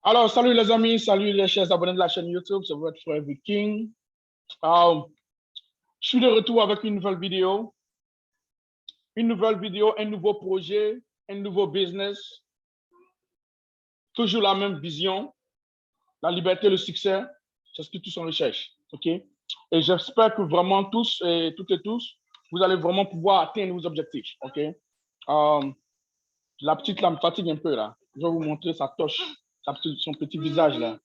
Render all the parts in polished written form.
Alors, salut les amis, salut les chers abonnés de la chaîne YouTube, c'est votre frère Viking. Euh, je suis de retour avec une nouvelle vidéo, un nouveau projet, un nouveau business. Toujours la même vision, la liberté, le succès, c'est ce que tous on recherche. OK? Et j'espère que vraiment tous et toutes et tous, vous allez vraiment pouvoir atteindre vos objectifs. OK? La petite là me fatigue un peu là. Je vais vous montrer sa toche, son petit visage là.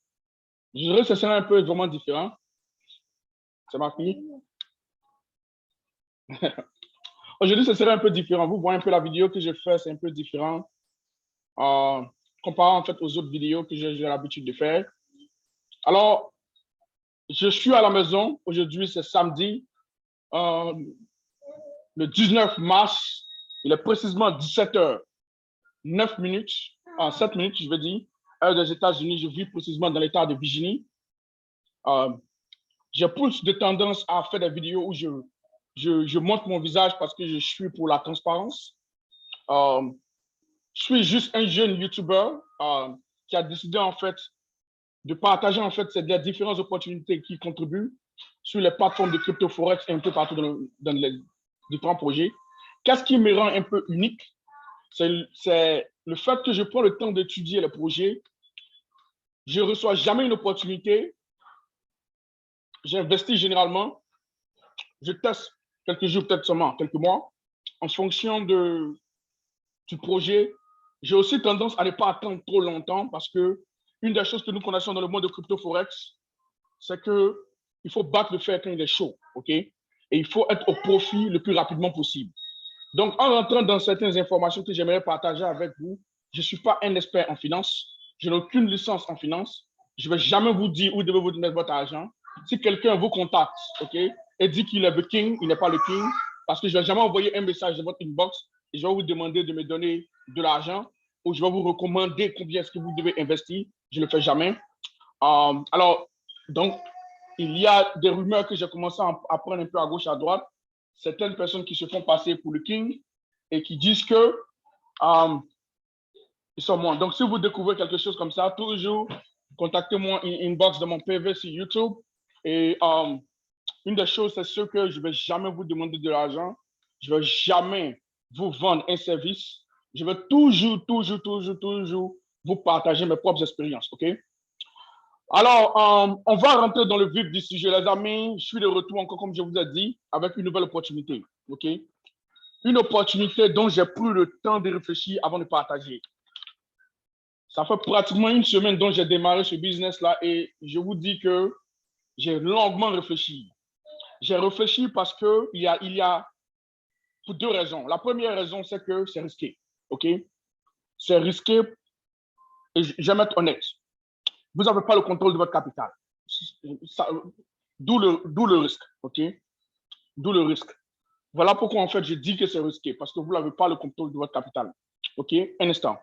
Je dirais que ce serait un peu vraiment différent. C'est ma fille. Aujourd'hui, ce serait un peu différent. Vous voyez un peu la vidéo que je fais, c'est un peu différent. Comparé en fait aux autres vidéos que j'ai l'habitude de faire. Alors, je suis à la maison. Aujourd'hui, c'est samedi, le 19 mars. Il est précisément 17h, 9 minutes, 7 minutes, je veux dire, heure des États-Unis. Je vis précisément dans l'état de Virginie. J'ai plus de tendance à faire des vidéos où je montre mon visage parce que je suis pour la transparence. Je suis juste un jeune YouTuber qui a décidé en fait de partager en fait ces différentes opportunités qui contribuent sur les plateformes de crypto forex et un peu partout dans les différents projets. Qu'est-ce qui me rend un peu unique? C'est le fait que je prends le temps d'étudier les projets. Je ne reçois jamais une opportunité. J'investis généralement. Je teste quelques jours, peut-être seulement quelques mois, en fonction du projet. J'ai aussi tendance à ne pas attendre trop longtemps parce que une des choses que nous connaissons dans le monde de crypto forex, c'est que il faut battre le fer quand il est chaud, ok? Et il faut être au profit le plus rapidement possible. Donc, en rentrant dans certaines informations que j'aimerais partager avec vous, je ne suis pas un expert en finance, je n'ai aucune licence en finance, je ne vais jamais vous dire où devez-vous mettre votre argent. Si quelqu'un vous contacte, ok, et dit qu'il est le king, il n'est pas le king, parce que je ne vais jamais envoyer un message de votre inbox et je vais vous demander de me donner de l'argent ou je vais vous recommander combien est-ce que vous devez investir. Je ne le fais jamais. Alors, donc, il y a des rumeurs que j'ai commencé à prendre un peu à gauche, à droite. Certaines personnes qui se font passer pour le king et qui disent que ils sont moi. Donc, si vous découvrez quelque chose comme ça, toujours contactez-moi inbox de mon PV sur YouTube. Et une des choses, c'est sûr que je ne vais jamais vous demander de l'argent. Je ne vais jamais vous vendre un service. Je vais toujours vous partager mes propres expériences. OK? Alors, on va rentrer dans le vif du sujet, les amis. Je suis de retour encore, comme je vous ai dit, avec une nouvelle opportunité. OK? Une opportunité dont j'ai pris le temps de réfléchir avant de partager. Ça fait pratiquement une semaine dont j'ai démarré ce business-là et je vous dis que j'ai longuement réfléchi. J'ai réfléchi parce qu'il y a pour deux raisons. La première raison, c'est que c'est risqué. OK? C'est risqué et je vais être honnête. Vous n'avez pas le contrôle de votre capital. D'où le risque. OK? D'où le risque. Voilà pourquoi, en fait, je dis que c'est risqué, parce que vous n'avez pas le contrôle de votre capital. OK? Un instant.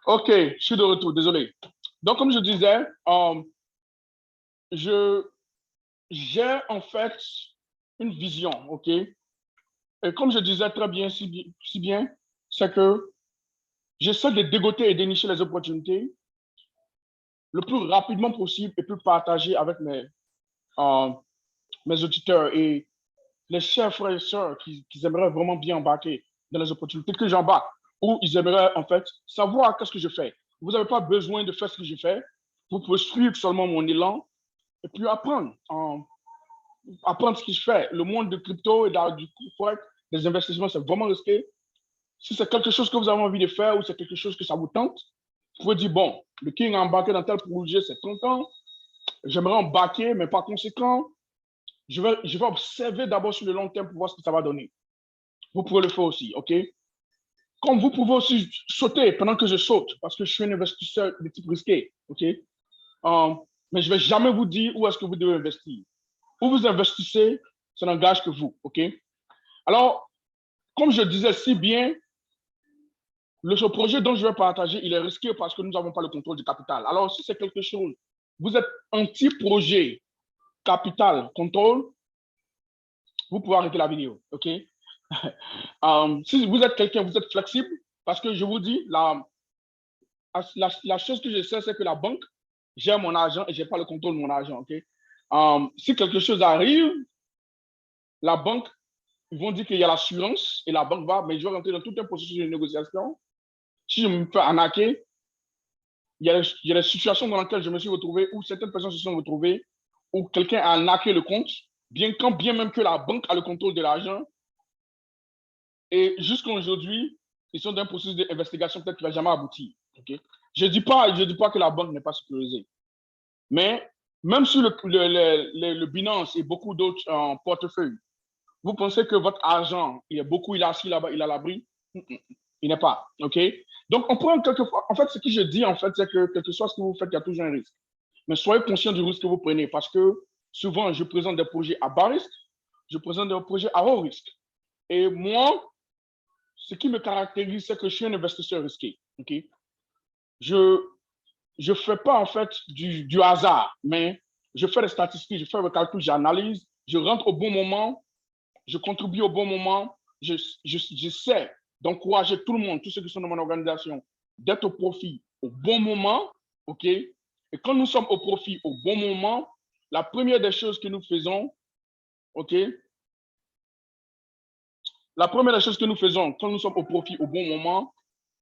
OK, je suis de retour, désolé. Donc, comme je disais, j'ai en fait une vision, OK? Et comme je disais très bien, si bien, c'est que j'essaie de dégoter et dénicher les opportunités le plus rapidement possible et puis partager avec euh, mes auditeurs et les chers frères et sœurs qui aimeraient vraiment bien embarquer dans les opportunités que j'embarque, ou ils aimeraient en fait savoir qu'est-ce que je fais. Vous n'avez pas besoin de faire ce que je fais. Vous pouvez suivre seulement mon élan et puis apprendre ce que je fais. Le monde de crypto et du forex, des investissements, c'est vraiment risqué. Si c'est quelque chose que vous avez envie de faire ou c'est quelque chose que ça vous tente, vous pouvez dire, bon, le King a embarqué dans tel projet, c'est 30 ans, j'aimerais embarquer, mais par conséquent, je vais observer d'abord sur le long terme pour voir ce que ça va donner. Vous pouvez le faire aussi, OK? Comme vous pouvez aussi sauter pendant que je saute, parce que je suis un investisseur de type risqué, OK? Mais je ne vais jamais vous dire où est-ce que vous devez investir. Où vous investissez, ça n'engage que vous, OK? Alors, comme je disais si bien, ce projet dont je vais partager, il est risqué parce que nous n'avons pas le contrôle du capital. Alors, si c'est quelque chose, vous êtes anti-projet, capital, contrôle, vous pouvez arrêter la vidéo, OK? Si vous êtes quelqu'un, vous êtes flexible, parce que je vous dis, la chose que je sais, c'est que la banque gère mon argent et je n'ai pas le contrôle de mon argent, OK? Si quelque chose arrive, la banque, ils vont dire qu'il y a l'assurance et la banque va, mais je vais rentrer dans tout un processus de négociation. Si je me fais arnaquer, il y a des situations dans lesquelles je me suis retrouvé, où certaines personnes se sont retrouvées, où quelqu'un a arnaqué le compte, bien même que la banque a le contrôle de l'argent. Et jusqu'à aujourd'hui, ils sont dans un processus d'investigation peut-être qui ne va jamais aboutir. Okay? Je ne dis pas que la banque n'est pas sécurisée. Mais même sur le Binance et beaucoup d'autres portefeuilles, vous pensez que votre argent, il est assis là-bas, il a l'abri? Il n'est pas. OK? Donc, on prend quelquefois. En fait, ce que je dis, en fait, c'est que quel que soit ce que vous faites, il y a toujours un risque. Mais soyez conscient du risque que vous prenez parce que souvent, je présente des projets à bas risque, je présente des projets à haut risque. Et moi, ce qui me caractérise, c'est que je suis un investisseur risqué. Okay? Je ne fais pas en fait du hasard, mais je fais des statistiques, je fais des calculs, j'analyse, je rentre au bon moment, je contribue au bon moment, j'essaie d'encourager tout le monde, tous ceux qui sont dans mon organisation, d'être au profit au bon moment, OK? Et quand nous sommes au profit au bon moment, la première des choses que nous faisons, OK? La première des choses que nous faisons quand nous sommes au profit au bon moment,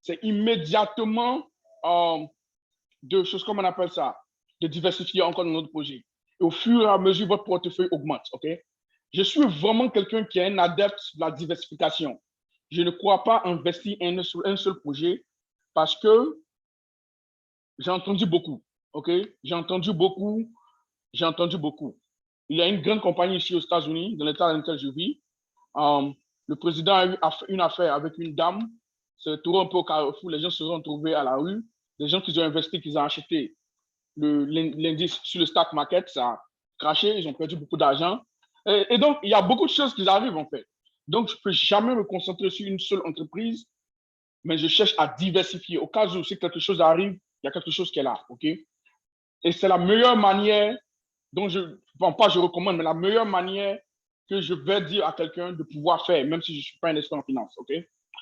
c'est immédiatement de choses, comme on appelle ça, de diversifier encore notre projet. Et au fur et à mesure, votre portefeuille augmente, OK? Je suis vraiment quelqu'un qui est un adepte de la diversification. Je ne crois pas investir sur un seul projet parce que j'ai entendu beaucoup, OK? J'ai entendu beaucoup. Il y a une grande compagnie ici aux États-Unis, dans l'état dans lequel je vis. Le président a eu une affaire avec une dame, c'est tout un peu au carrefour, les gens se sont retrouvés à la rue, des gens qui ont investi, qui ont acheté l'indice sur le stock market, ça a craché, ils ont perdu beaucoup d'argent. Et donc, il y a beaucoup de choses qui arrivent en fait. Donc, je ne peux jamais me concentrer sur une seule entreprise, mais je cherche à diversifier. Au cas où si quelque chose arrive, il y a quelque chose qui est là, OK? Et c'est la meilleure manière dont je recommande, mais la meilleure manière que je vais dire à quelqu'un de pouvoir faire, même si je ne suis pas un expert en finance, OK?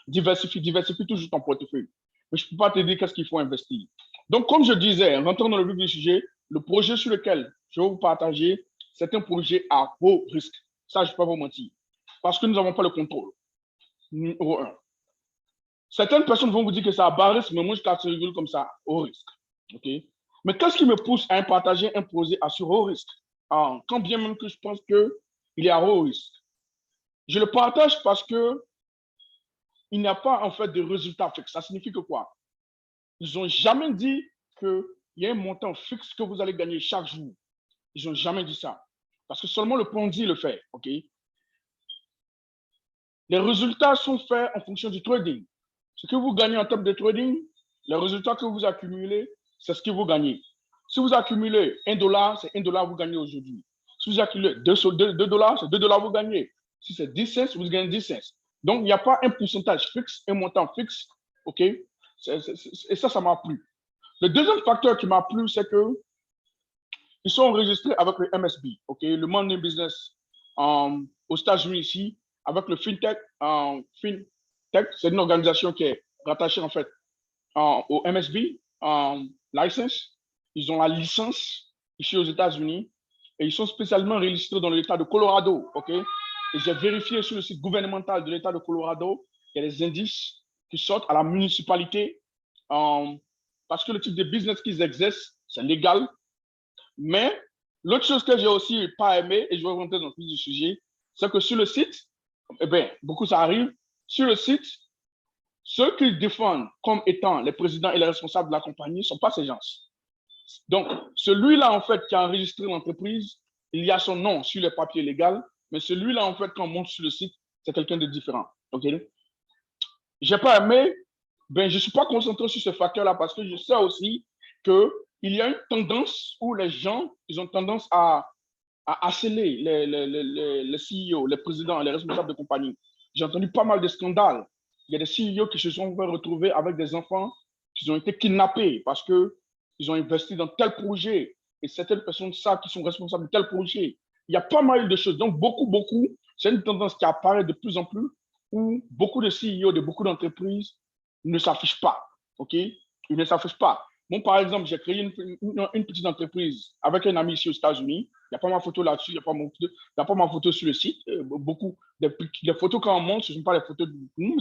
Diversifie toujours ton portefeuille. Mais je ne peux pas te dire qu'est-ce qu'il faut investir. Donc, comme je disais, rentrons dans le vif du sujet, le projet sur lequel je vais vous partager, c'est un projet à haut risque. Ça, je ne peux pas vous mentir. Parce que nous n'avons pas le contrôle. Numéro un. Certaines personnes vont vous dire que c'est à bas risque, mais moi, je catégorise comme ça, haut risque. OK? Mais qu'est-ce qui me pousse à partager un projet à sur haut risque? Quand bien même que je pense qu'il est à haut risque. Je le partage parce que il n'y a pas en fait de résultat fixe. Ça signifie que quoi? Ils n'ont jamais dit qu'il y a un montant fixe que vous allez gagner chaque jour. Ils n'ont jamais dit ça. Parce que seulement le Ponzi le fait. OK? Les résultats sont faits en fonction du trading. Ce que vous gagnez en termes de trading, les résultats que vous accumulez, c'est ce que vous gagnez. Si vous accumulez $1, c'est $1 vous gagnez aujourd'hui. Si vous accumulez $2, c'est $2 vous gagnez. Si c'est 10 cents, vous gagnez 10 cents. Donc, il n'y a pas un pourcentage fixe, un montant fixe. OK? Et ça m'a plu. Le deuxième facteur qui m'a plu, c'est que ils sont enregistrés avec le MSB, OK? Le Money Business aux États-Unis ici, avec le FinTech. FinTech, c'est une organisation qui est rattachée en fait au MSB license. Ils ont la licence ici aux États-Unis et ils sont spécialement enregistrés dans l'État de Colorado, OK? Et j'ai vérifié sur le site gouvernemental de l'État de Colorado, il y a des indices qui sortent à la municipalité parce que le type de business qu'ils exercent, c'est légal. Mais l'autre chose que j'ai aussi pas aimé, et je vais rentrer dans le vif du sujet, c'est que sur le site, eh bien, beaucoup ça arrive, sur le site, ceux qu'ils défendent comme étant les présidents et les responsables de la compagnie ne sont pas ces gens. Donc, celui-là, en fait, qui a enregistré l'entreprise, il y a son nom sur les papiers légaux, mais celui-là, en fait, quand on monte sur le site, c'est quelqu'un de différent. OK? J'ai pas aimé, ben, je ne suis pas concentré sur ce facteur-là parce que je sais aussi qu'il y a une tendance où les gens, ils ont tendance à harceler les CEO, les présidents, les responsables de compagnie. J'ai entendu pas mal de scandales. Il y a des CEO qui se sont retrouvés avec des enfants qui ont été kidnappés parce qu'ils ont investi dans tel projet et certaines personnes savent qu'ils sont responsables de tel projet. Il y a pas mal de choses. Donc, beaucoup, c'est une tendance qui apparaît de plus en plus où beaucoup de CEO de beaucoup d'entreprises ne s'affichent pas. OK? Ils ne s'affichent pas. Bon, par exemple, j'ai créé une petite entreprise avec un ami ici aux États-Unis. Il n'y a pas ma photo là-dessus, il n'y a pas ma photo sur le site. Beaucoup des photos quand on monte, ce ne sont pas les photos de nous,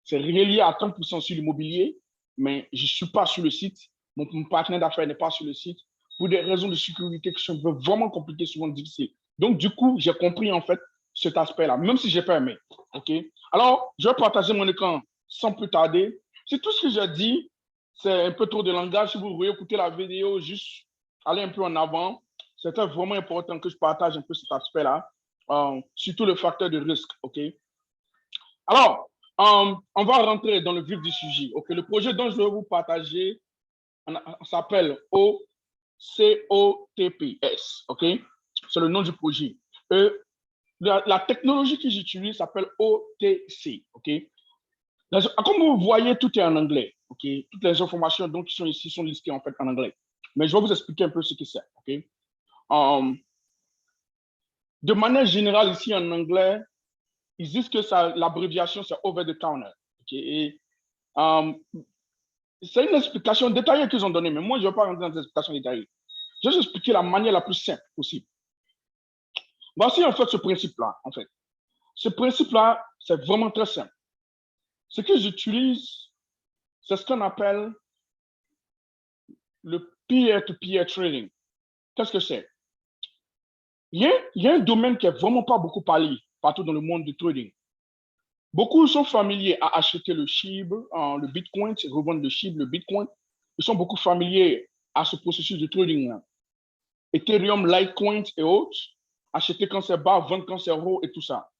c'est relié à 30% sur l'immobilier, mais je ne suis pas sur le site. Mon partenaire d'affaires n'est pas sur le site pour des raisons de sécurité qui sont vraiment compliquées, souvent difficiles. Donc, du coup, j'ai compris en fait cet aspect-là, même si je n'ai pas aimé. OK? Alors, je vais partager mon écran sans plus tarder. C'est tout ce que j'ai dit. C'est un peu trop de langage. Si vous voulez écouter la vidéo, juste aller un peu en avant. C'était vraiment important que je partage un peu cet aspect-là, surtout le facteur de risque. OK? Alors, on va rentrer dans le vif du sujet. OK? Le projet dont je vais vous partager s'appelle OCOTPS. OK? C'est le nom du projet. La technologie que j'utilise s'appelle OTC. OK? Comme vous voyez, tout est en anglais. Okay? Toutes les informations donc, qui sont ici sont listées en fait en anglais. Mais je vais vous expliquer un peu ce que c'est. Okay? De manière générale, ici en anglais, ils disent que l'abréviation, c'est over the counter. Okay? C'est une explication détaillée qu'ils ont donnée, mais moi, je ne vais pas rentrer dans des explications détaillées. Je vais vous expliquer la manière la plus simple possible. Voici en fait ce principe-là. En fait. Ce principe-là, c'est vraiment très simple. Ce que j'utilise, c'est ce qu'on appelle le peer-to-peer trading. Qu'est-ce que c'est? Il y a un domaine qui n'est vraiment pas beaucoup parlé partout dans le monde du trading. Beaucoup sont familiers à acheter le SHIB, le Bitcoin, revendre le SHIB, le Bitcoin. Ils sont beaucoup familiers à ce processus de trading-là. Ethereum, Litecoin et autres, acheter quand c'est bas, vendre quand c'est haut et tout ça.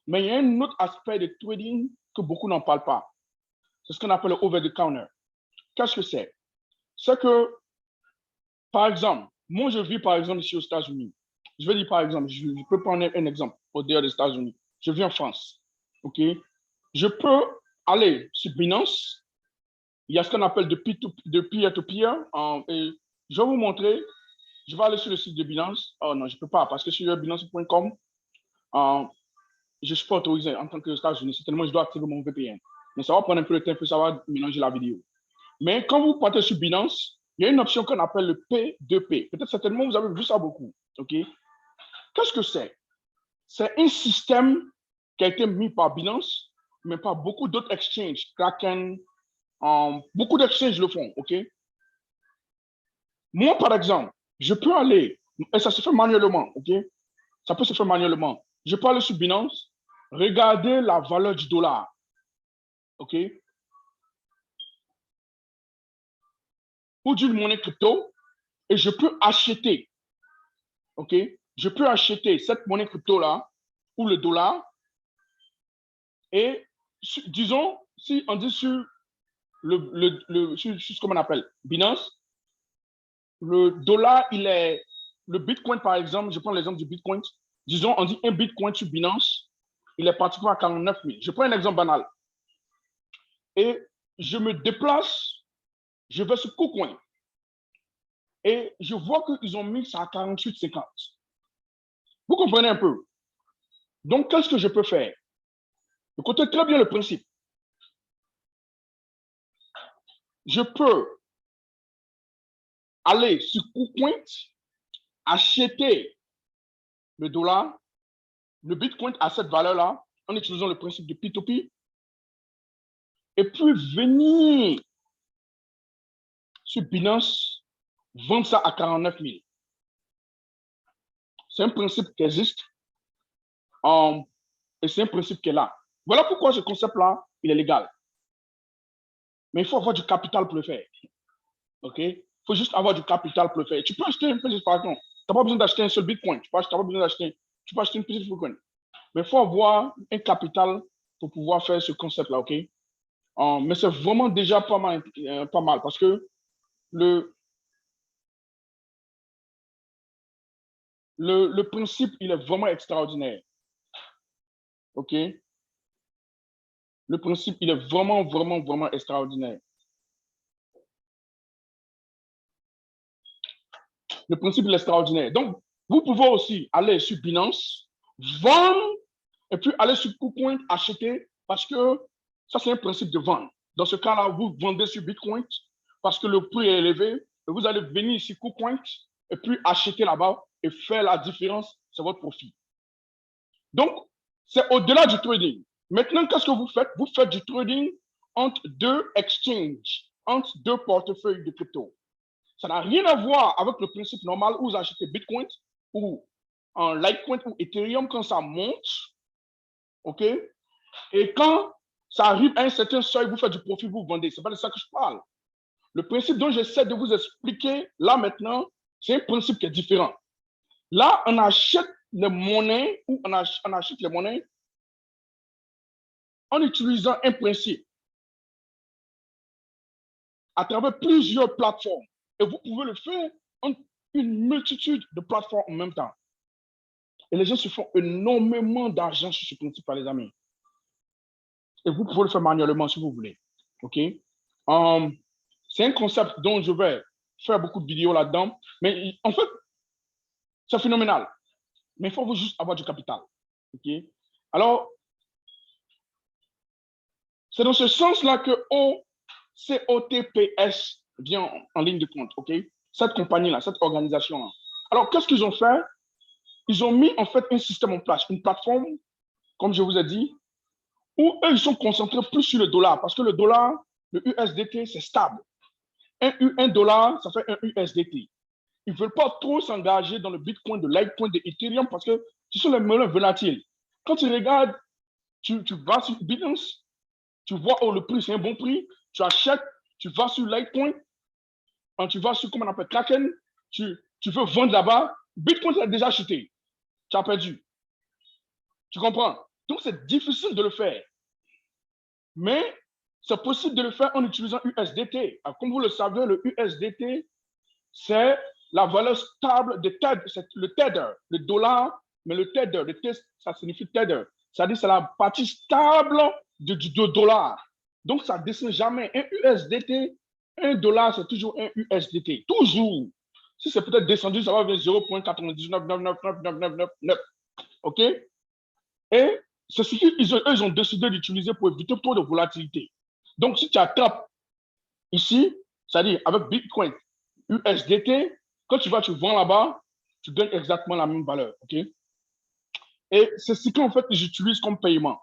Mais il y a un autre aspect de trading que beaucoup n'en parlent pas. C'est ce qu'on appelle le over the counter. Qu'est-ce que c'est? C'est que, par exemple, moi je vis par exemple ici aux États-Unis. Je vais dire par exemple, je peux prendre un exemple au dehors des États-Unis. Je vis en France. OK? Je peux aller sur Binance. Il y a ce qu'on appelle de peer-to-peer. Et je vais vous montrer. Je vais aller sur le site de Binance. Oh non, je ne peux pas parce que sur binance.com, je ne suis pas autorisé en tant que États-Unis. Certainement, je dois activer mon VPN. Mais ça va prendre un peu de temps, ça va mélanger la vidéo. Mais quand vous partez sur Binance, il y a une option qu'on appelle le P2P. Peut-être certainement, vous avez vu ça beaucoup. OK? Qu'est-ce que c'est? C'est un système qui a été mis par Binance, mais par beaucoup d'autres exchanges. Kraken, beaucoup d'exchanges le font. OK? Moi, par exemple, je peux aller, et ça se fait manuellement. OK? Ça peut se faire manuellement. Je peux aller sur Binance, regarder la valeur du dollar. OK? Ou d'une monnaie crypto, et je peux acheter. OK? Je peux acheter cette monnaie crypto-là, ou le dollar, et disons, si on dit sur sur ce qu'on appelle Binance, le dollar, le Bitcoin, par exemple, je prends l'exemple du Bitcoin, disons, on dit un Bitcoin sur Binance, il est pratiquement à 49 000. Je prends un exemple banal. Et je me déplace, je vais sur KuCoin. Et je vois qu'ils ont mis ça à 48,50. Vous comprenez un peu? Donc, qu'est-ce que je peux faire? Écoutez très bien le principe. Je peux aller sur KuCoin, acheter le dollar, le Bitcoin à cette valeur-là, en utilisant le principe de P2P, et puis venir sur Binance, vendre ça à 49 000. C'est un principe qui existe et c'est un principe qui est là. Voilà pourquoi ce concept-là, il est légal. Mais il faut avoir du capital pour le faire. OK? Il faut juste avoir du capital pour le faire. Tu peux acheter un peu par exemple. n'as pas besoin d'acheter un seul Bitcoin. Tu n'as pas besoin d'acheter, tu peux acheter une petite Bitcoin. Mais il faut avoir un capital pour pouvoir faire ce concept-là, OK? Mais c'est vraiment déjà pas mal parce que le principe, il est vraiment extraordinaire. OK? Le principe, il est vraiment, vraiment, vraiment extraordinaire. Le principe est extraordinaire. Donc, vous pouvez aussi aller sur Binance, vendre, et puis aller sur KuCoin, acheter, parce que ça, c'est un principe de vente. Dans ce cas-là, vous vendez sur Bitcoin parce que le prix est élevé, et vous allez venir sur KuCoin, et puis acheter là-bas et faire la différence, c'est votre profit. Donc, c'est au-delà du trading. Maintenant, qu'est-ce que vous faites? Vous faites du trading entre deux exchanges, entre deux portefeuilles de crypto. Ça n'a rien à voir avec le principe normal où vous achetez Bitcoin ou en Litecoin ou Ethereum quand ça monte. OK? Et quand ça arrive à un certain seuil, vous faites du profit, vous vendez. Ce n'est pas de ça que je parle. Le principe dont j'essaie de vous expliquer là maintenant, c'est un principe qui est différent. Là, on achète les monnaies ou on achète les monnaies en utilisant un principe à travers plusieurs plateformes. Et vous pouvez le faire en une multitude de plateformes en même temps. Et les gens se font énormément d'argent sur ce principe, les amis. Et vous pouvez le faire manuellement si vous voulez. OK? C'est un concept dont je vais faire beaucoup de vidéos là-dedans. Mais en fait, c'est phénoménal. Mais il faut juste avoir du capital. OK? Alors, c'est dans ce sens-là que COTPS vient en ligne de compte. OK? Cette compagnie-là, cette organisation-là. Alors, qu'est-ce qu'ils ont fait? Ils ont mis en fait un système en place, une plateforme, comme je vous ai dit, où eux, ils sont concentrés plus sur le dollar, parce que le dollar, le USDT, c'est stable. Un dollar, ça fait un USDT. Ils ne veulent pas trop s'engager dans le Bitcoin, de Litecoin, de Ethereum, parce que ce sont les monnaies volatiles. Quand tu regardes, tu vas sur Binance, tu vois, oh, le prix, c'est un bon prix, tu achètes, tu vas sur Litecoin, tu vas sur, comment on appelle, Kraken, tu veux vendre là-bas, Bitcoin, tu as déjà acheté, tu as perdu. Tu comprends? Donc, c'est difficile de le faire. Mais c'est possible de le faire en utilisant USDT. Alors, comme vous le savez, le USDT, c'est la valeur stable de le Tether, le dollar, mais le Tether, le T, ça signifie Tether. C'est-à-dire c'est la partie stable du dollar. Donc, ça ne descend jamais. Un USDT, un dollar, c'est toujours un USDT. Toujours. Si c'est peut-être descendu, ça va vers 0,99999999. OK? Et c'est ce qu'ils ont décidé d'utiliser pour éviter trop de volatilité. Donc, si tu attrapes ici, c'est-à-dire avec Bitcoin, USDT, quand tu vends là-bas, tu gagnes exactement la même valeur. OK? Et c'est ce qu'en fait j'utilise comme paiement.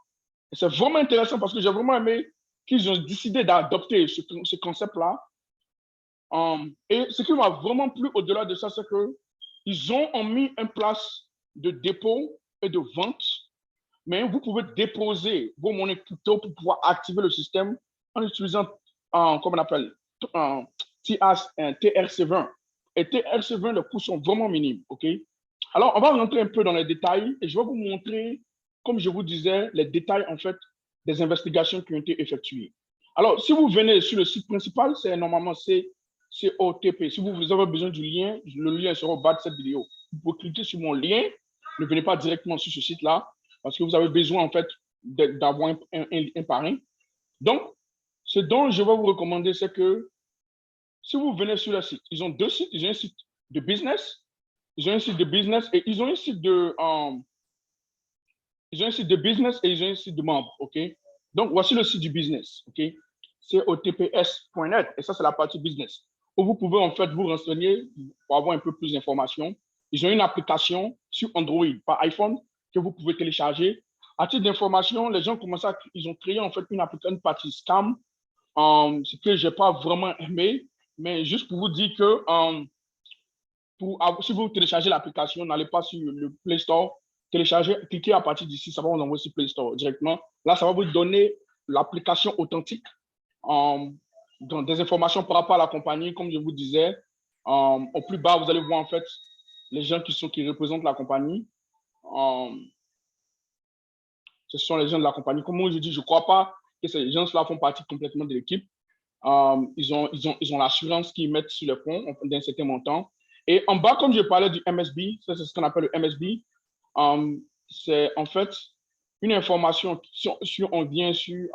Et c'est vraiment intéressant parce que j'ai vraiment aimé qu'ils ont décidé d'adopter ce concept-là. Et ce qui m'a vraiment plu au-delà de ça, c'est qu'ils ont mis en place de dépôt et de vente, mais vous pouvez déposer vos monnaies crypto pour pouvoir activer le système en utilisant, comment on appelle, TRC20. Et TRC20, les coûts sont vraiment minimes. OK? Alors, on va rentrer un peu dans les détails et je vais vous montrer, comme je vous disais, les détails en fait des investigations qui ont été effectuées. Alors, si vous venez sur le site principal, c'est normalement COTP. Si vous avez besoin du lien, le lien sera au bas de cette vidéo. Vous pouvez cliquer sur mon lien. Ne venez pas directement sur ce site-là parce que vous avez besoin en fait d'avoir un parrain. Donc, ce dont je vais vous recommander, c'est que si vous venez sur le site, ils ont deux sites. Ils ont un site de business. Ils ont un site de business et ils ont un site de business et ils ont un site de membres. OK? Donc, voici le site du business. OK? C'est otps.net et ça, c'est la partie business où vous pouvez en fait vous renseigner pour avoir un peu plus d'informations. Ils ont une application sur Android par iPhone que vous pouvez télécharger. À titre d'information, les gens ils ont créé en fait une partie scam, ce que je n'ai pas vraiment aimé, mais juste pour vous dire que si vous téléchargez l'application, n'allez pas sur le Play Store, téléchargez, cliquez à partir d'ici, ça va vous envoyer sur Play Store directement. Là, ça va vous donner l'application authentique, dans des informations par rapport à la compagnie, comme je vous disais. Au plus bas, vous allez voir en fait les gens qui représentent la compagnie. Ce sont les gens de la compagnie. Comme moi, je dis, je ne crois pas que ces gens-là font partie complètement de l'équipe. Ils ont l'assurance qu'ils mettent sur le fonds d'un certain montant. Et en bas, comme je parlais du MSB, ça c'est ce qu'on appelle le MSB, c'est en fait une information, si on vient sur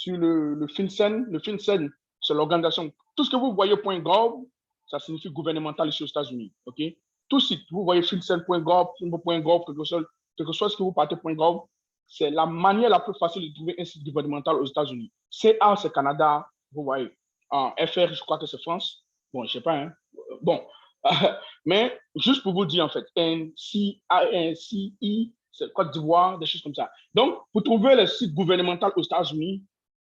le FinCEN. Le FinCEN, c'est l'organisation. Tout ce que vous voyez .gov, ça signifie gouvernemental ici aux États-Unis. OK? Tout site, vous voyez FinCEN.gov, quelque chose que vous partez .gov, c'est la manière la plus facile de trouver un site gouvernemental aux États-Unis. CA, c'est Canada, vous voyez. FR, je crois que c'est France. Bon, je ne sais pas. Hein? Bon. Mais juste pour vous dire, en fait, NCI, c'est Côte d'Ivoire, des choses comme ça. Donc, pour trouver le site gouvernemental aux États-Unis,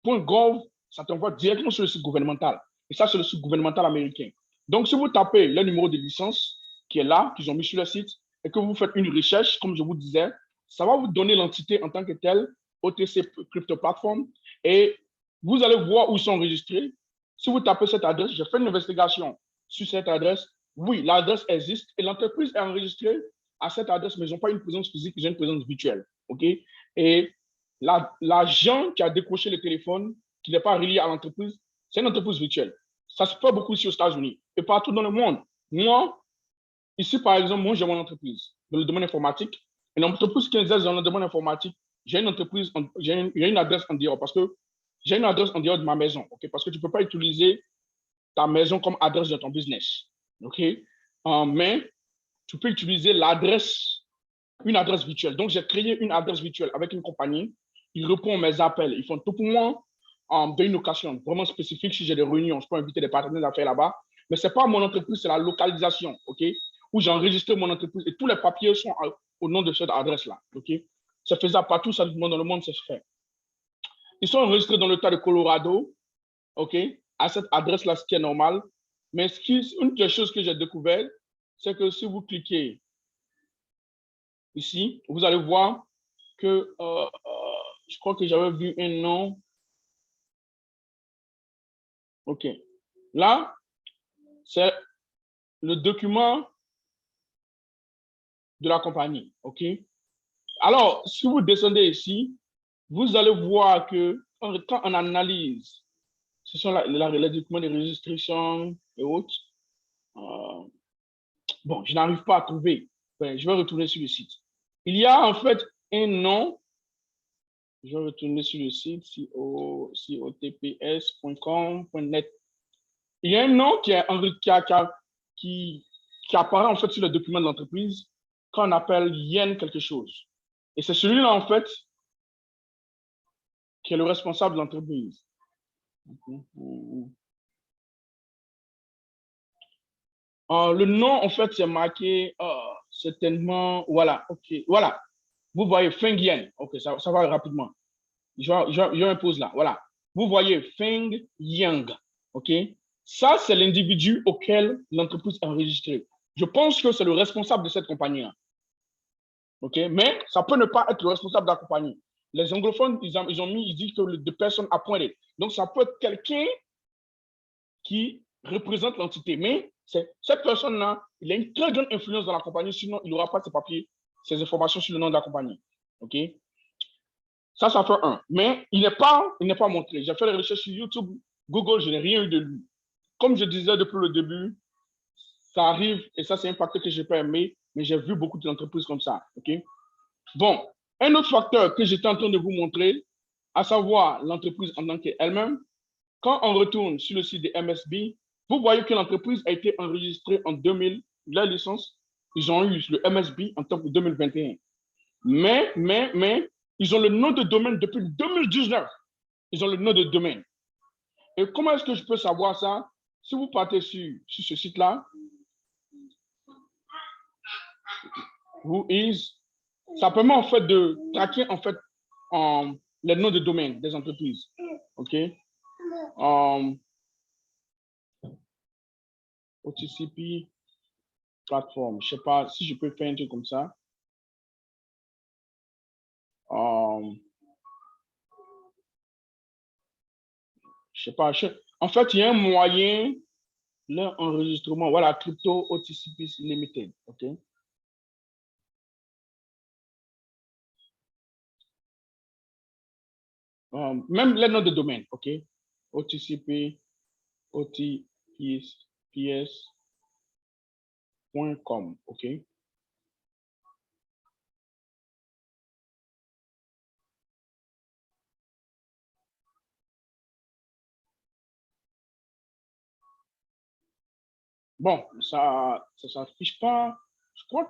.gov, ça t'envoie directement sur le site gouvernemental. Et ça, c'est le site gouvernemental américain. Donc, si vous tapez le numéro de licence qui est là, qu'ils ont mis sur le site, et que vous faites une recherche, comme je vous disais, ça va vous donner l'entité en tant que telle, OTC Crypto Platform, et vous allez voir où ils sont enregistrés. Si vous tapez cette adresse, j'ai fait une investigation sur cette adresse. Oui, l'adresse existe et l'entreprise est enregistrée à cette adresse, mais ils n'ont pas une présence physique, ils ont une présence virtuelle. OK? Et l'agent qui a décroché le téléphone, qui n'est pas relié à l'entreprise, c'est une entreprise virtuelle. Ça se fait beaucoup ici aux États-Unis et partout dans le monde. Moi, ici, par exemple, moi, j'ai mon entreprise dans le domaine informatique. Une entreprise qui exerce dans le domaine informatique, j'ai une entreprise, j'ai une adresse en dehors parce que j'ai une adresse en dehors de ma maison. Okay? Parce que tu ne peux pas utiliser ta maison comme adresse de ton business. Okay? Mais tu peux utiliser l'adresse, une adresse virtuelle. Donc, j'ai créé une adresse virtuelle avec une compagnie. Ils répondent à mes appels. Ils font tout pour moi d'une occasion vraiment spécifique. Si j'ai des réunions, je peux inviter des partenaires d'affaires là-bas. Mais ce n'est pas mon entreprise, c'est la localisation, OK? Où j'ai enregistré mon entreprise et tous les papiers sont au nom de cette adresse-là, OK? C'est faisable partout, ça dans le monde, c'est fait. Ils sont enregistrés dans l'État de Colorado, OK? À cette adresse-là, ce qui est normal. Mais une des choses que j'ai découvert, c'est que si vous cliquez ici, vous allez voir que je crois que j'avais vu un nom. OK. Là, c'est le document de la compagnie. OK. Alors, si vous descendez ici, vous allez voir que quand on analyse, ce sont les documents de restriction et autres. Bon, je n'arrive pas à trouver. Ben, je vais retourner sur le site. Il y a en fait un nom. Je vais retourner sur le site cotps.com.net. Il y a un nom qui apparaît en fait sur le document de l'entreprise qu'on appelle Yen quelque chose. Et c'est celui-là en fait qui est le responsable de l'entreprise. Le nom en fait c'est marqué certainement, voilà, ok, voilà. Vous voyez Feng Yen, ok, ça va rapidement. Je impose là, voilà. Vous voyez Feng Yang, ok. Ça, c'est l'individu auquel l'entreprise est enregistrée. Je pense que c'est le responsable de cette compagnie-là. OK? Mais ça peut ne pas être le responsable de la compagnie. Les anglophones, ils disent que the person appointed. Donc, ça peut être quelqu'un qui représente l'entité. Mais cette personne-là, il a une très grande influence dans la compagnie, sinon il n'aura pas ses papiers, ses informations sur le nom de la compagnie. OK? Ça fait un. Mais il n'est pas montré. J'ai fait des recherches sur YouTube, Google, je n'ai rien eu de lui. Comme je disais depuis le début, ça arrive, et ça, c'est un facteur que je n'ai pas aimé, mais j'ai vu beaucoup d'entreprises comme ça. OK? Bon, un autre facteur que j'étais en train de vous montrer, à savoir l'entreprise en tant qu'elle-même, quand on retourne sur le site de MSB, vous voyez que l'entreprise a été enregistrée en 2000, la licence, ils ont eu le MSB en tant que 2021. Mais, ils ont le nom de domaine depuis 2019. Ils ont le nom de domaine. Et comment est-ce que je peux savoir ça? Si vous partez sur ce site-là, ça permet en fait de traquer en fait les noms de domaine des entreprises. OK? OTCP plateforme. Je ne sais pas si je peux faire un truc comme ça. Je ne sais pas. En fait, il y a un moyen L'enregistrement, voilà, Crypto OTCP Limited, OK? Même les noms de domaine, OK? OTCP, OTPS.com, OK? Bon, ça s'affiche pas. Je crois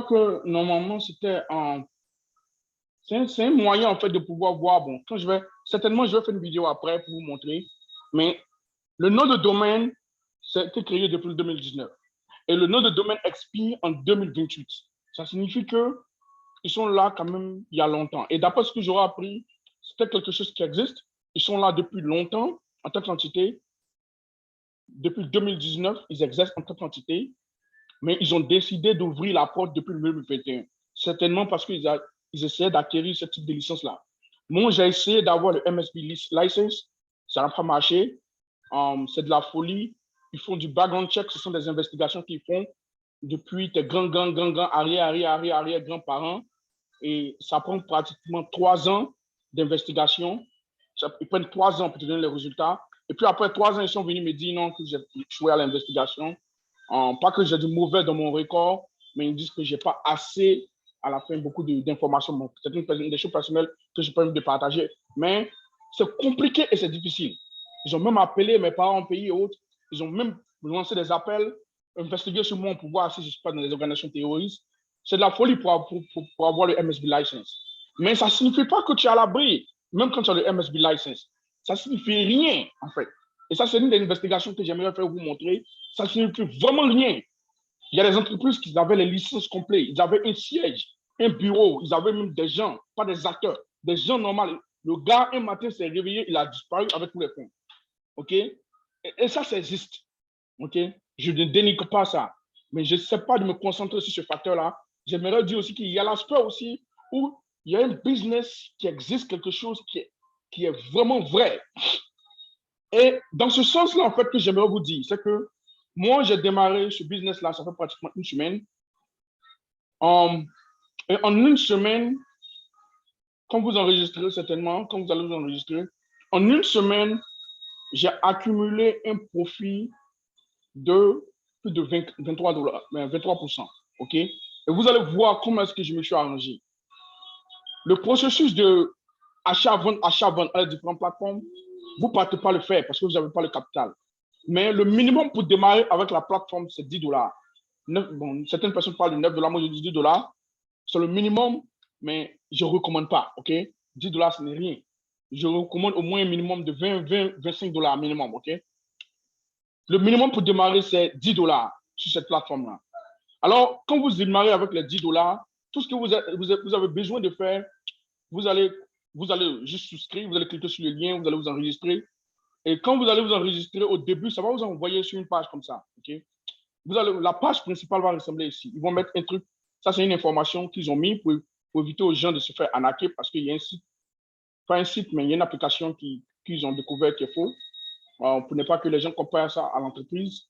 que normalement c'était en c'est un moyen en fait de pouvoir voir. Bon, quand certainement je vais faire une vidéo après pour vous montrer. Mais le nom de domaine, c'est créé depuis le 2019. Et le nom de domaine expire en 2028. Ça signifie que ils sont là quand même il y a longtemps. Et d'après ce que j'aurais appris, c'était quelque chose qui existe. Ils sont là depuis longtemps en tant qu'entité. Depuis 2019, ils exercent en tant qu'entité, mais ils ont décidé d'ouvrir la porte depuis le 2021. Certainement parce qu'ils essayaient d'acquérir ce type de licence-là. Moi, j'ai essayé d'avoir le MSB license. Ça n'a pas marché. C'est de la folie. Ils font du background check. Ce sont des investigations qu'ils font depuis tes grands, arrière, grands-parents. Et ça prend pratiquement 3 ans d'investigation. Ils prennent 3 ans pour te donner les résultats. Et puis après 3 ans, ils sont venus me dire non, que j'ai échoué à l'investigation. Pas que j'ai du mauvais dans mon record, mais ils disent que je n'ai pas assez, à la fin, beaucoup d'informations. Bon, c'est des choses personnelles que je peux même partager. Mais c'est compliqué et c'est difficile. Ils ont même appelé mes parents en pays et autres. Ils ont même lancé des appels, investigué sur moi pour voir si je ne suis pas dans des organisations terroristes. C'est de la folie pour avoir le MSB license. Mais ça ne signifie pas que tu es à l'abri, même quand tu as le MSB license. Ça ne signifie rien, en fait. Et ça, c'est une des investigations que j'aimerais faire vous montrer. Ça ne signifie vraiment rien. Il y a des entreprises qui avaient les licences complètes. Ils avaient un siège, un bureau. Ils avaient même des gens, pas des acteurs, des gens normaux. Le gars, un matin, s'est réveillé, il a disparu avec tous les fonds. OK? Et ça existe. OK? Je ne dénigre pas ça. Mais je ne sais pas de me concentrer sur ce facteur-là. J'aimerais dire aussi qu'il y a l'aspect aussi où il y a un business qui existe, quelque chose qui est vraiment vrai. Et dans ce sens-là, en fait, que j'aimerais vous dire, c'est que moi, j'ai démarré ce business-là, ça fait pratiquement une semaine. Et en une semaine, quand vous enregistrez certainement, quand vous allez vous enregistrer, en une semaine, j'ai accumulé un profit de plus de 23 dollars, 23%. OK? Et vous allez voir comment est-ce que je me suis arrangé. Le processus de achat-vente à différentes plateformes, vous ne partez pas le faire parce que vous n'avez pas le capital. Mais le minimum pour démarrer avec la plateforme, c'est 10 dollars. Bon, certaines personnes parlent de 9 dollars, moi je dis 10 dollars. C'est le minimum, mais je ne recommande pas. OK? 10 dollars, ce n'est rien. Je recommande au moins un minimum de 25 dollars minimum. OK? Le minimum pour démarrer, c'est 10 dollars sur cette plateforme-là. Alors, quand vous démarrez avec les 10 dollars, tout ce que vous avez besoin de faire, vous allez, vous allez juste souscrire, vous allez cliquer sur le lien, vous allez vous enregistrer. Et quand vous allez vous enregistrer au début, ça va vous envoyer sur une page comme ça. Okay? La page principale va ressembler ici. Ils vont mettre un truc. Ça, c'est une information qu'ils ont mis pour éviter aux gens de se faire arnaquer parce qu'il y a un site, pas un site, mais il y a une application qu'ils ont découvert qui est faux. Pour ne pas que les gens comparent ça à l'entreprise.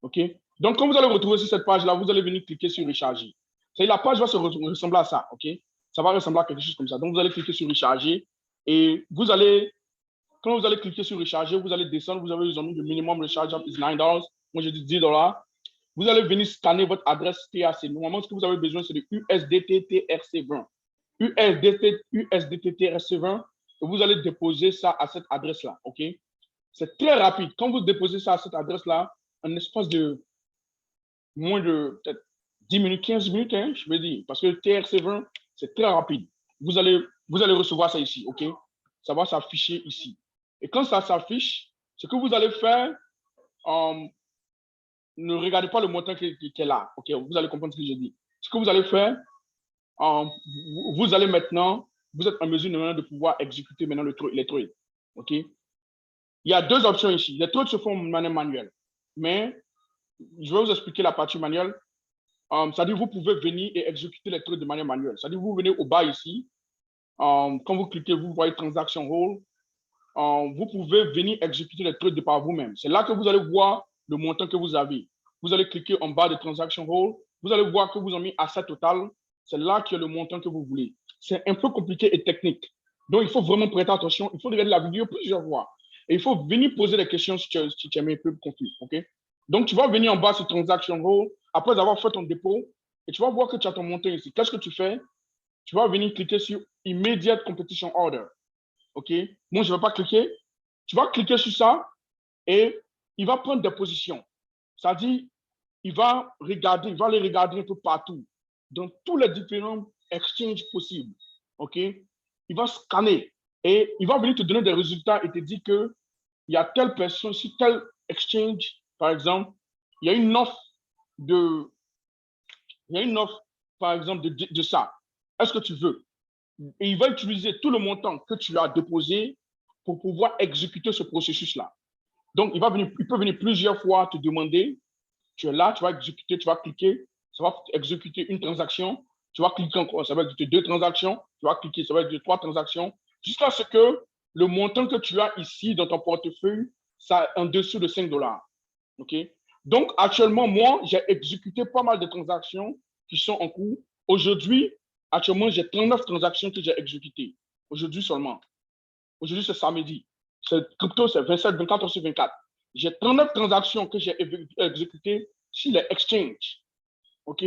OK? Donc, quand vous allez retrouver sur cette page-là, vous allez venir cliquer sur recharger. La page va se ressembler à ça. OK? Ça va ressembler à quelque chose comme ça. Donc, vous allez cliquer sur recharger et quand vous allez cliquer sur recharger, vous allez descendre. Vous avez mis le minimum rechargeable is $9. Moi, j'ai dit 10 dollars. Vous allez venir scanner votre adresse TRC. Normalement, ce que vous avez besoin, c'est de USDT TRC20. USDT TRC20. Et vous allez déposer ça à cette adresse-là. OK? C'est très rapide. Quand vous déposez ça à cette adresse-là, en espace de moins de peut-être 10 minutes, 15 minutes, hein, je veux dire, parce que le TRC20, c'est très rapide. Vous allez recevoir ça ici, OK? Ça va s'afficher ici. Et quand ça s'affiche, ce que vous allez faire, ne regardez pas le montant qui est là, OK? Vous allez comprendre ce que je dis. ce que vous allez faire, vous allez maintenant, vous êtes en mesure maintenant de pouvoir exécuter maintenant les trades. OK? Il y a deux options ici. Les trades se font de manière manuelle. Mais je vais vous expliquer la partie manuelle. C'est-à-dire vous pouvez venir et exécuter les trades de manière manuelle. C'est-à-dire vous venez au bas ici. Quand vous cliquez, vous voyez Transaction Role. Vous pouvez venir exécuter les trades de par vous-même. C'est là que vous allez voir le montant que vous avez. Vous allez cliquer en bas de Transaction Role. Vous allez voir que vous avez mis Asset Total. C'est là qu'il y a le montant que vous voulez. C'est un peu compliqué et technique. Donc, il faut vraiment prêter attention. Il faut regarder la vidéo plusieurs fois. Et il faut venir poser des questions si tu es un peu confus. OK? Donc, tu vas venir en bas sur Transaction Role après avoir fait ton dépôt et tu vas voir que tu as ton montant ici. Qu'est-ce que tu fais? Tu vas venir cliquer sur Immediate Competition Order. OK? Moi, je ne vais pas cliquer. Tu vas cliquer sur ça et il va prendre des positions. C'est-à-dire, il va les regarder un peu partout, dans tous les différents exchanges possibles. OK? Il va scanner et il va venir te donner des résultats et te dire qu'il y a telle personne, sur tel exchange, par exemple, il y a une offre par exemple, de ça. Est-ce que tu veux? Et il va utiliser tout le montant que tu as déposé pour pouvoir exécuter ce processus-là. Donc, il peut venir plusieurs fois te demander, tu es là, tu vas exécuter, tu vas cliquer, ça va exécuter une transaction, tu vas cliquer encore, ça va exécuter deux transactions, tu vas cliquer, ça va exécuter trois transactions, jusqu'à ce que le montant que tu as ici dans ton portefeuille, ça en dessous de 5 $. OK? Donc, actuellement, moi, j'ai exécuté pas mal de transactions qui sont en cours. Aujourd'hui, actuellement, j'ai 39 transactions que j'ai exécutées. Aujourd'hui seulement. Aujourd'hui, c'est samedi. Crypto, c'est 27, 24 heures sur 24. J'ai 39 transactions que j'ai exécutées sur les exchanges. OK?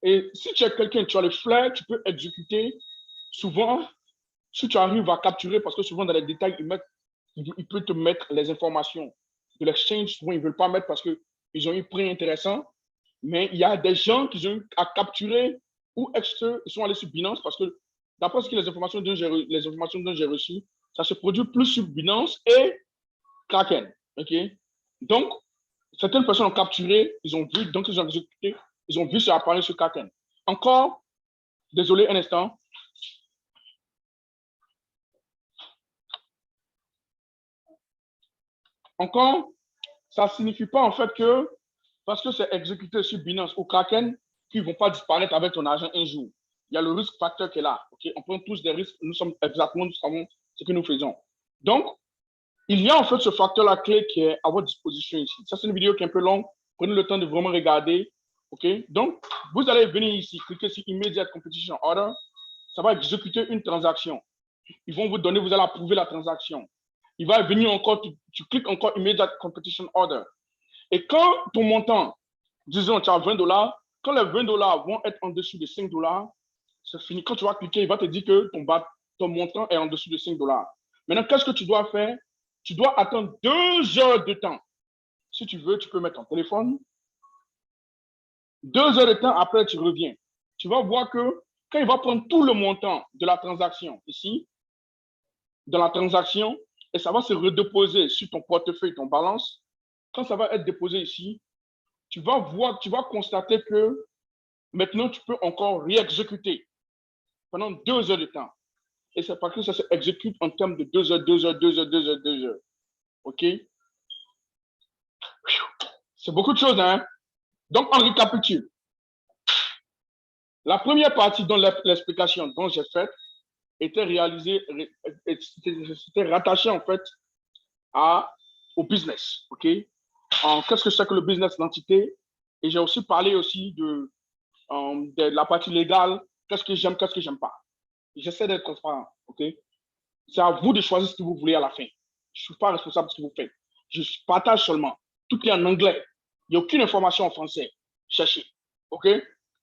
Et si tu es quelqu'un, tu as le flair, tu peux exécuter. Souvent, si tu arrives à capturer, parce que souvent dans les détails, il peut te mettre les informations de l'exchange. Souvent, ils ne veulent pas mettre parce qu'ils ont eu un prix intéressant. Mais il y a des gens qui ont eu à capturer ou ils sont allés sur Binance parce que d'après les informations dont j'ai reçues, ça se produit plus sur Binance et Kraken. OK? Donc, certaines personnes ont capturé, ils ont vu, donc ils ont exécuté, ils ont vu ça apparaître sur Kraken. Encore, désolé un instant. Encore, ça ne signifie pas en fait que parce que c'est exécuté sur Binance ou Kraken, qu'ils ne vont pas disparaître avec ton argent un jour. Il y a le risque facteur qui est là. Okay? On prend tous des risques. Nous savons ce que nous faisons. Donc, il y a en fait ce facteur-là clé qui est à votre disposition ici. Ça, c'est une vidéo qui est un peu longue. Prenez le temps de vraiment regarder. OK? Donc, vous allez venir ici, cliquer sur Immediate Competition Order. Ça va exécuter une transaction. Ils vont vous donner, vous allez approuver la transaction. Il va venir encore, tu cliques encore Immediate Competition Order. Et quand ton montant, disons, tu as 20 $, quand les 20 $ vont être en dessous de 5 $, c'est fini. Quand tu vas cliquer, il va te dire que ton montant est en dessous de 5 $. Maintenant, qu'est-ce que tu dois faire? Tu dois attendre 2 heures de temps. Si tu veux, tu peux mettre ton téléphone. 2 heures de temps, après, tu reviens. Tu vas voir que quand il va prendre tout le montant de la transaction ici, dans la transaction, et ça va se redéposer sur ton portefeuille, ton balance, quand ça va être déposé ici, tu vas constater que maintenant, tu peux encore réexécuter pendant 2 heures de temps. Et c'est parce que ça s'exécute en termes de 2 heures, 2 heures, 2 heures, 2 heures, 2 heures. OK? C'est beaucoup de choses, hein? Donc, on récapitule. La première partie dans l'explication dont j'ai faite était réalisée, c'était rattaché en fait au business. OK? Qu'est-ce que c'est que le business, l'entité? Et j'ai aussi parlé aussi de la partie légale. Qu'est-ce que j'aime pas? J'essaie d'être transparent. OK? C'est à vous de choisir ce que vous voulez à la fin. Je ne suis pas responsable de ce que vous faites. Je partage seulement. Tout est en anglais. Il n'y a aucune information en français. Cherchez. OK?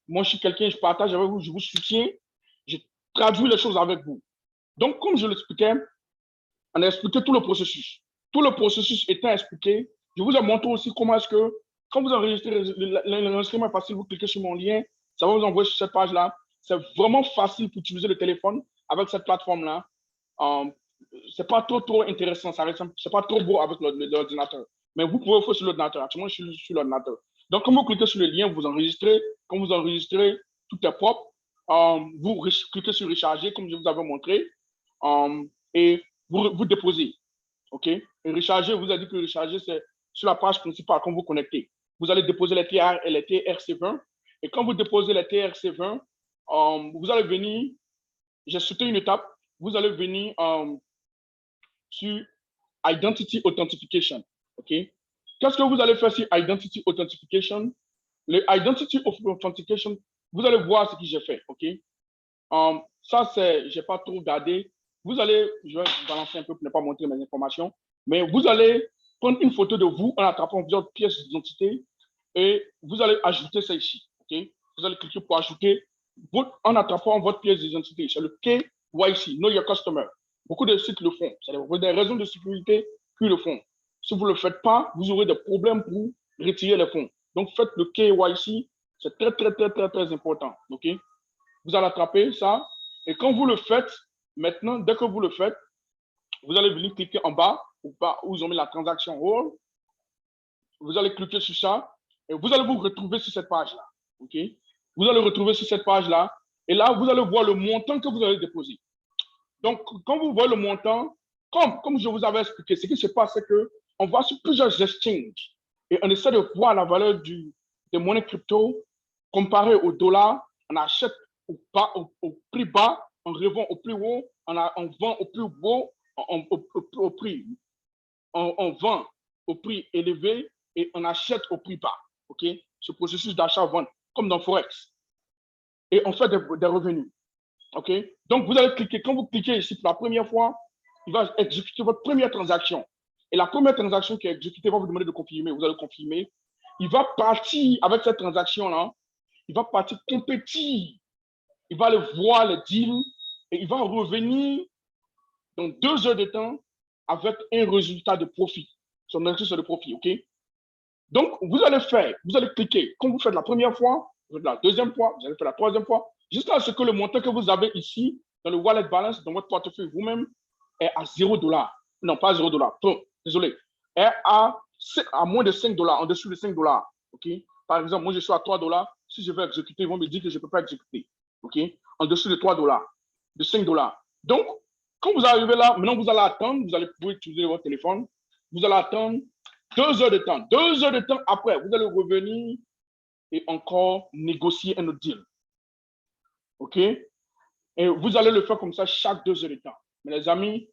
Moi, je suis quelqu'un, je partage avec vous, je vous soutiens. Je traduis les choses avec vous. Donc, comme je l'expliquais, on a expliqué tout le processus. Tout le processus étant expliqué, je vous ai montré aussi comment est-ce que, quand vous enregistrez, l'enregistrement est facile, vous cliquez sur mon lien, ça va vous envoyer sur cette page-là. C'est vraiment facile pour utiliser le téléphone avec cette plateforme-là. C'est pas trop intéressant, c'est pas trop beau avec l'ordinateur. Mais vous pouvez le faire sur l'ordinateur. Actuellement, je suis sur l'ordinateur. Donc, quand vous cliquez sur le lien, vous enregistrez. Quand vous enregistrez, tout est propre. Vous cliquez sur recharger, comme je vous avais montré, et vous déposez. OK? Et recharger, vous avez dit que recharger, c'est sur la page principale quand vous connectez. Vous allez déposer les TR et les TRC20. Et quand vous déposez les TRC20, vous allez venir, j'ai sauté une étape, vous allez venir sur Identity Authentication. OK? Qu'est-ce que vous allez faire sur Identity Authentication? Le Identity Authentication, vous allez voir ce que j'ai fait. OK? Ça, c'est, je n'ai pas trop regardé. Vous allez, je vais balancer un peu pour ne pas montrer mes informations, mais vous allez prendre une photo de vous en attrapant votre pièce d'identité et vous allez ajouter ça ici. OK? Vous allez cliquer pour ajouter en attrapant votre pièce d'identité. C'est le KYC, Know Your Customer. Beaucoup de sites le font. C'est des raisons de sécurité qui le font. Si vous ne le faites pas, vous aurez des problèmes pour retirer les fonds. Donc, faites le KYC. C'est très, très, très, très, très important. OK? Vous allez attraper ça. Et quand vous le faites, maintenant, dès que vous le faites, vous allez venir cliquer en bas, où ils ont mis la transaction All. Vous allez cliquer sur ça et vous allez vous retrouver sur cette page-là. OK? Vous allez retrouver sur cette page-là. Et là, vous allez voir le montant que vous allez déposer. Donc, quand vous voyez le montant, comme je vous avais expliqué, ce qui se passe, c'est qu'on va sur plusieurs exchanges et on essaie de voir la valeur des monnaies crypto comparée au dollar. On achète au prix bas, on revend au plus haut, on vend au plus haut, au prix. On vend au prix élevé et on achète au prix bas. OK? Ce processus d'achat-vente, comme dans Forex. Et on fait des revenus. OK? Donc, vous allez cliquer. Quand vous cliquez ici pour la première fois, il va exécuter votre première transaction. Et la première transaction qui est exécutée va vous demander de confirmer. Vous allez confirmer. Il va partir avec cette transaction-là. Il va partir compétir. Il va aller voir le deal et il va revenir dans 2 heures de temps avec un résultat de profit. Son exercice de profit. OK? Donc, vous allez cliquer. Quand vous faites la première fois, vous faites la deuxième fois, vous allez faire la troisième fois, jusqu'à ce que le montant que vous avez ici, dans le wallet balance, dans votre portefeuille vous-même, est à $0. Non, pas $0. Désolé. Est à moins de $5, en dessous de $5. OK? Par exemple, moi, je suis à $3. Si je veux exécuter, ils vont me dire que je ne peux pas exécuter. OK? En dessous de $3, de $5. Donc, quand vous arrivez là, maintenant, vous allez attendre, vous allez pouvoir utiliser votre téléphone, vous allez attendre 2 heures de temps. 2 heures de temps après, vous allez revenir et encore négocier un autre deal. OK? Et vous allez le faire comme ça chaque 2 heures de temps. Mais les amis,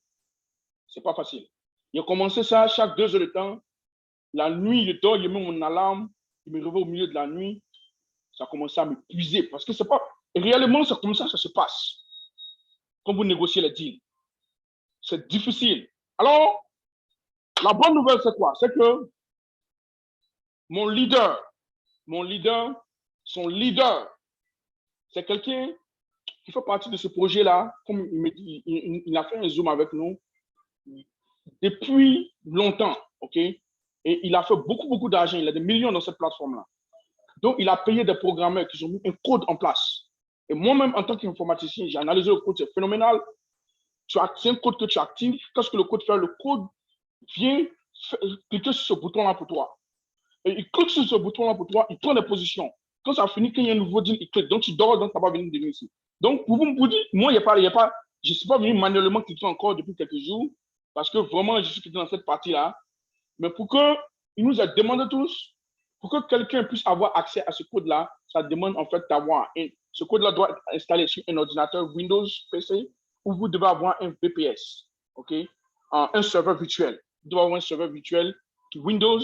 ce n'est pas facile. J'ai commencé ça chaque 2 heures de temps. La nuit, je dors, je mets mon alarme, je me réveille au milieu de la nuit. Ça a commencé à m'épuiser parce que c'est pas. Réellement, c'est comme ça que ça se passe. Quand vous négociez les deals. C'est difficile. Alors, la bonne nouvelle, c'est quoi? C'est que mon leader, son leader, c'est quelqu'un qui fait partie de ce projet-là, comme il a fait un Zoom avec nous depuis longtemps, OK? Et il a fait beaucoup, beaucoup d'argent. Il a des millions dans cette plateforme-là. Donc, il a payé des programmeurs qui ont mis un code en place. Et moi-même, en tant qu'informaticien, j'ai analysé le code, c'est phénoménal. C'est un code que tu actives. Qu'est-ce que le code fait? Le code vient cliquer sur ce bouton-là pour toi. Et il clique sur ce bouton-là pour toi, il prend des positions. Quand ça finit, quand il y a un nouveau deal, il clique. Donc, tu dors, donc ça va venir ici. Donc, pour vous dire, moi, je ne suis pas venu manuellement cliquer encore depuis quelques jours, parce que vraiment, je suis cliqué dans cette partie-là. Mais pour qu'il nous a demandé tous, pour que quelqu'un puisse avoir accès à ce code-là, ça demande en fait d'avoir ce code-là doit être installé sur un ordinateur Windows PC, où vous devez avoir un VPS, OK? Un serveur virtuel. Vous devez avoir un serveur virtuel qui Windows.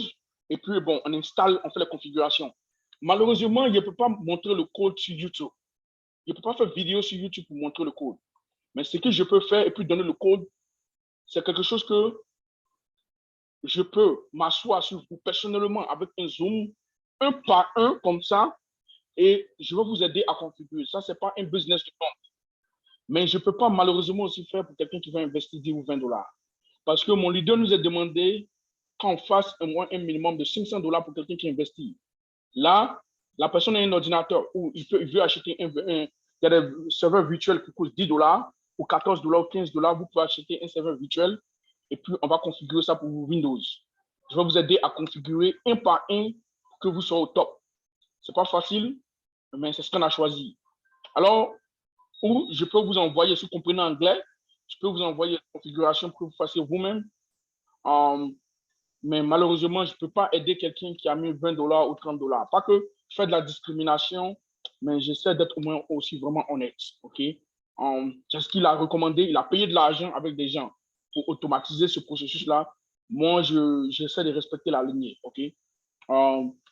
Et puis, bon, on installe, on fait la configuration. Malheureusement, je ne peux pas montrer le code sur YouTube. Je ne peux pas faire vidéo sur YouTube pour montrer le code. Mais ce que je peux faire et puis donner le code, c'est quelque chose que je peux m'asseoir sur vous personnellement avec un Zoom, un par un, comme ça, et je vais vous aider à configurer. Ça, ce n'est pas un business de compte. Mais je ne peux pas malheureusement aussi faire pour quelqu'un qui va investir 10 ou $20. Parce que mon leader nous a demandé qu'on fasse un minimum de $500 pour quelqu'un qui investit. Là, la personne a un ordinateur où il veut acheter il y a des serveurs virtuels qui coûtent $10 ou $14 ou $15. Vous pouvez acheter un serveur virtuel et puis on va configurer ça pour Windows. Je vais vous aider à configurer un par un pour que vous soyez au top. Ce n'est pas facile, mais c'est ce qu'on a choisi. Alors, ou je peux vous envoyer, si vous comprenez anglais, je peux vous envoyer la configuration pour que vous fassiez vous-même. Mais malheureusement, je ne peux pas aider quelqu'un qui a mis 20 dollars ou 30 dollars. Pas que je fais de la discrimination, mais j'essaie d'être au moins aussi vraiment honnête. OK? C'est ce qu'il a recommandé. Il a payé de l'argent avec des gens pour automatiser ce processus-là. Moi, j'essaie de respecter la lignée. OK?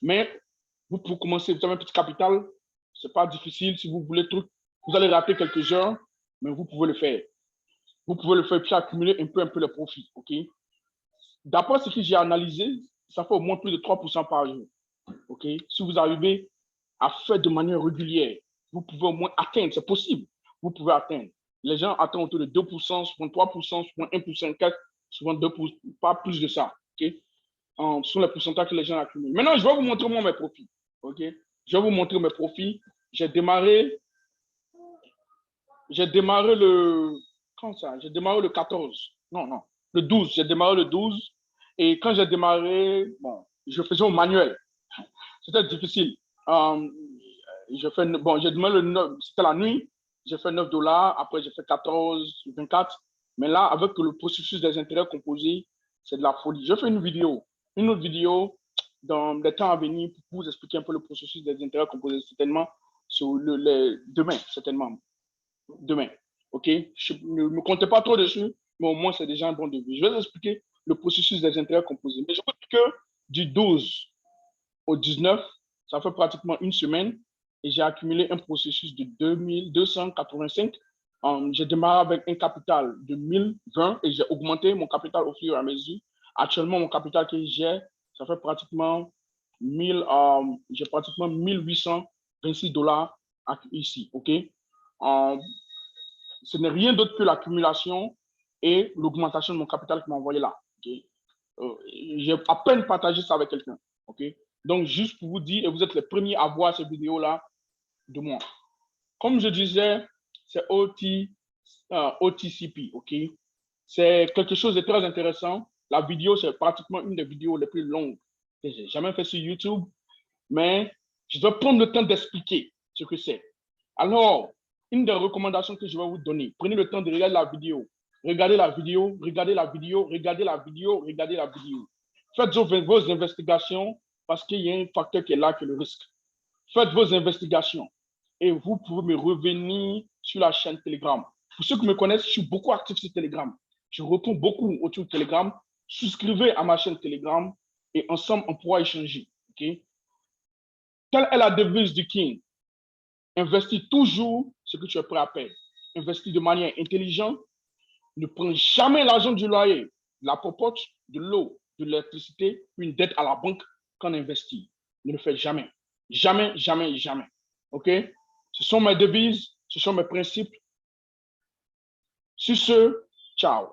Mais vous, pour commencer, vous avez un petit capital. Ce n'est pas difficile. Si vous voulez tout, vous allez rater quelques heures, mais vous pouvez le faire. Vous pouvez le faire puis accumuler un peu le profit. OK? D'après ce que j'ai analysé, ça fait au moins plus de 3% par jour. Okay? Si vous arrivez à faire de manière régulière, vous pouvez au moins atteindre, c'est possible, vous pouvez atteindre. Les gens atteignent autour de 2%, souvent 3%, souvent 1%, 4%, souvent 2%, pas plus de ça. Okay? Ce sont les pourcentages que les gens accumulent. Maintenant, je vais vous montrer moi mes profits. Okay? Je vais vous montrer mes profits. J'ai démarré le... Quand ça? J'ai démarré le 14. Non, le 12. J'ai démarré le 12. Et quand j'ai démarré, bon, je faisais au manuel. C'était difficile. J'ai démarré le 9, c'était la nuit. J'ai fait 9 dollars. Après, j'ai fait 14, 24. Mais là, avec le processus des intérêts composés, c'est de la folie. Je fais une autre vidéo dans les temps à venir pour vous expliquer un peu le processus des intérêts composés, certainement demain, certainement. Demain. OK? Je ne me comptez pas trop dessus, mais au moins, c'est déjà un bon début. Je vais vous expliquer le processus des intérêts composés. Mais je vous dis que du 12 au 19, ça fait pratiquement une semaine et j'ai accumulé un processus de 2285. J'ai démarré avec un capital de 1020 et j'ai augmenté mon capital au fur et à mesure. Actuellement, mon capital que j'ai, ça fait pratiquement j'ai pratiquement 1826 dollars ici. OK? Ce n'est rien d'autre que l'accumulation et l'augmentation de mon capital qui m'a envoyé là. Okay? J'ai à peine partagé ça avec quelqu'un. Okay? Donc, juste pour vous dire, et vous êtes les premiers à voir cette vidéo-là de moi. Comme je disais, c'est OTCP. Okay? C'est quelque chose de très intéressant. La vidéo, c'est pratiquement une des vidéos les plus longues que j'ai jamais fait sur YouTube, mais je dois prendre le temps d'expliquer ce que c'est. Alors, une des recommandations que je vais vous donner, prenez le temps de regarder la vidéo. Regardez la vidéo, regardez la vidéo, regardez la vidéo, regardez la vidéo. Faites vos investigations parce qu'il y a un facteur qui est là, qui est le risque. Faites vos investigations et vous pouvez me revenir sur la chaîne Telegram. Pour ceux qui me connaissent, je suis beaucoup actif sur Telegram. Je réponds beaucoup autour de Telegram. Souscrivez à ma chaîne Telegram et ensemble, on pourra échanger. Okay? Quelle est la devise du King? Investis toujours ce que tu es prêt à perdre. Investis de manière intelligente. Ne prends jamais l'argent du loyer, de la popote, de l'eau, de l'électricité, une dette à la banque quand on investit. Ne le faites jamais. Jamais, jamais, jamais. OK? Ce sont mes devises, ce sont mes principes. Sur ce, ciao.